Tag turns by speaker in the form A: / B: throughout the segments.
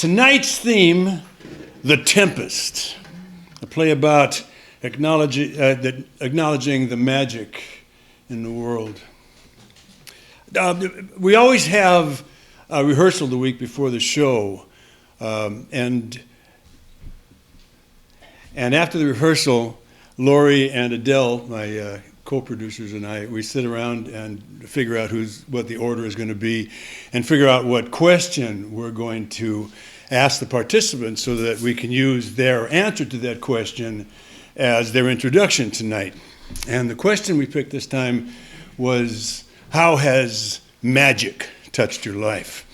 A: Tonight's theme, the Tempest, a play about acknowledging the magic in the world. We always have a rehearsal the week before the show, and after the rehearsal, Lori and Adele, my co-producers, and I, we sit around and figure out what the order is going to be, and figure out what question we're going to ask the participants so that we can use their answer to that question as their introduction tonight. And the question we picked this time was, how has magic touched your life?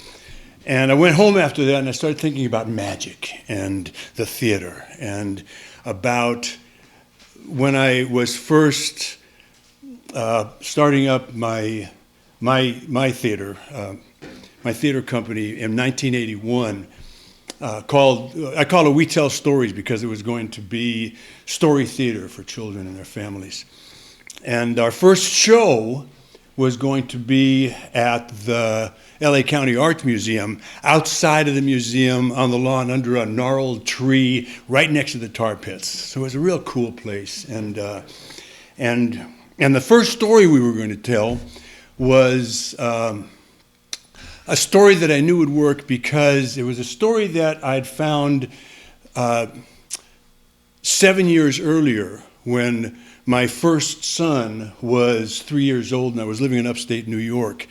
A: And I went home after that and I started thinking about magic and the theater, and about when I was first starting up my theater company in 1981. I call it We Tell Stories because it was going to be story theater for children and their families. And our first show was going to be at the LA County Art Museum, outside of the museum on the lawn under a gnarled tree right next to the tar pits. So it was a real cool place. And the first story we were going to tell was a story that I knew would work because it was a story that I'd found 7 years earlier when my first son was 3 years old and I was living in upstate New York.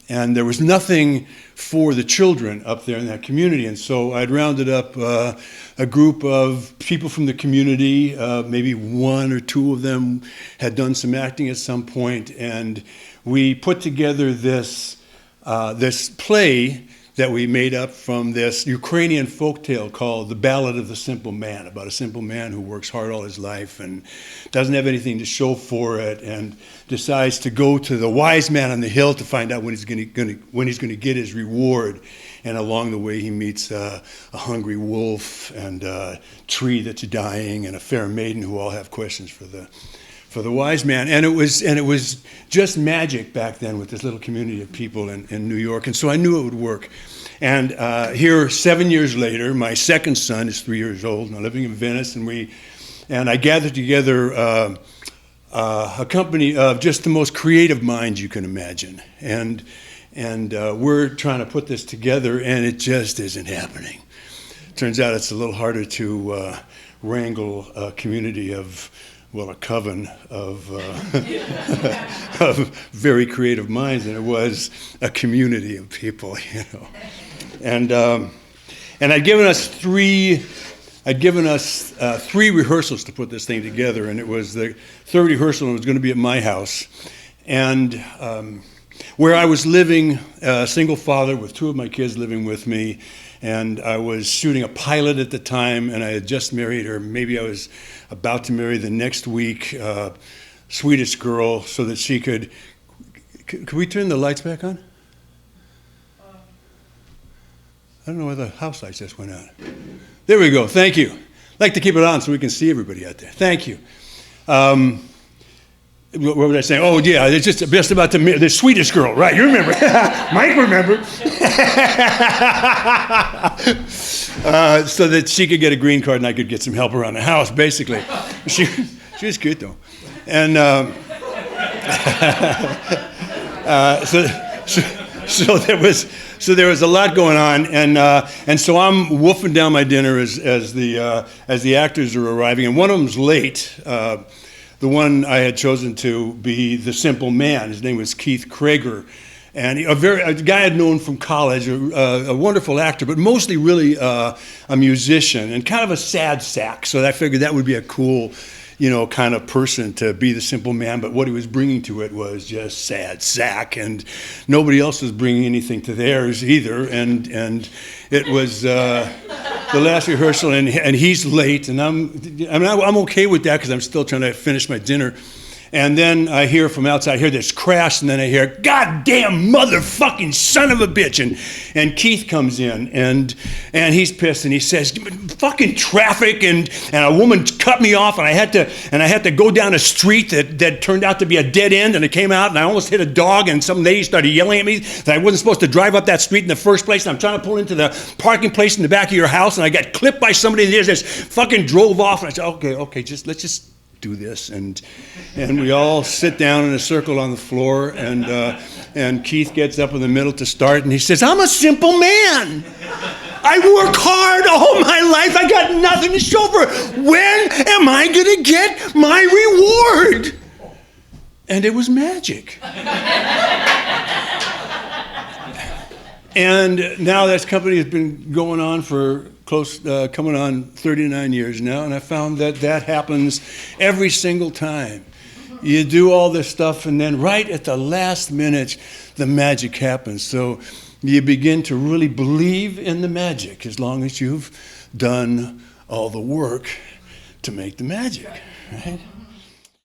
A: And there was nothing for the children up there in that community. And so I'd rounded up a group of people from the community. Maybe one or two of them had done some acting at some point. And we put together this play that we made up from this Ukrainian folktale called The Ballad of the Simple Man, about a simple man who works hard all his life and doesn't have anything to show for it, and decides to go to the wise man on the hill to find out when he's going to get his reward. And along the way, he meets a hungry wolf and a tree that's dying and a fair maiden who all have questions for the wise man. And it was just magic back then with this little community of people in New York. And so I knew it would work. And here, 7 years later, my second son is 3 years old, and I'm living in Venice, and I gathered together a company of just the most creative minds you can imagine. And we're trying to put this together, and it just isn't happening. Turns out it's a little harder to wrangle a community of, well, a coven of of very creative minds than it was a community of people, you know. And I'd given us three rehearsals to put this thing together, and it was the third rehearsal, and it was going to be at my house, and where I was living, a single father with two of my kids living with me. And I was shooting a pilot at the time, and I had just married her. Maybe I was about to marry the next week, Swedish girl, so that she could we turn the lights back on? I don't know where the house lights just went out. There we go, thank you. I'd like to keep it on so we can see everybody out there. Thank you. What was I saying? Oh, yeah, it's just about the Swedish girl, right? You remember. Mike remembered. So that she could get a green card and I could get some help around the house, basically. She was cute, though. And so there was a lot going on, and so I'm wolfing down my dinner as the actors are arriving, and one of them's late. The one I had chosen to be the simple man. His name was Keith Krager, and a guy I'd known from college, a wonderful actor, but mostly really a musician and kind of a sad sack. So I figured that would be a cool, kind of person to be the simple man. But what he was bringing to it was just sad sack, and nobody else was bringing anything to theirs either. And it was the last rehearsal, and he's late, and I'm okay with that because I'm still trying to finish my dinner. And then I hear from outside, I hear this crash, and then I hear, "Goddamn motherfucking son of a bitch!" And Keith comes in, and he's pissed, and he says, "Fucking traffic, and a woman cut me off, and I had to go down a street that turned out to be a dead end, and I came out, and I almost hit a dog, and some lady started yelling at me that I wasn't supposed to drive up that street in the first place, and I'm trying to pull into the parking place in the back of your house, and I got clipped by somebody that just fucking drove off, and I said, okay, let's just do this, and we all sit down in a circle on the floor, and Keith gets up in the middle to start, and he says, I'm a simple man. I work hard all my life. I got nothing to show for it. When am I going to get my reward? And it was magic. And now this company has been going on for coming on 39 years now, and I found that happens every single time. You do all this stuff, and then right at the last minute, the magic happens. So you begin to really believe in the magic as long as you've done all the work to make the magic, right?